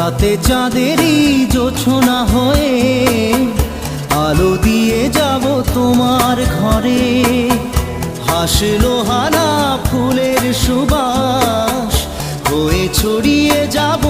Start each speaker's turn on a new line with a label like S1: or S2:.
S1: রাতে চাঁদেরই জোছনা হয়ে আলো দিয়ে যাব তোমার ঘরে। হাসলো হানা ফুলের সুবাস হয়ে ছড়িয়ে যাব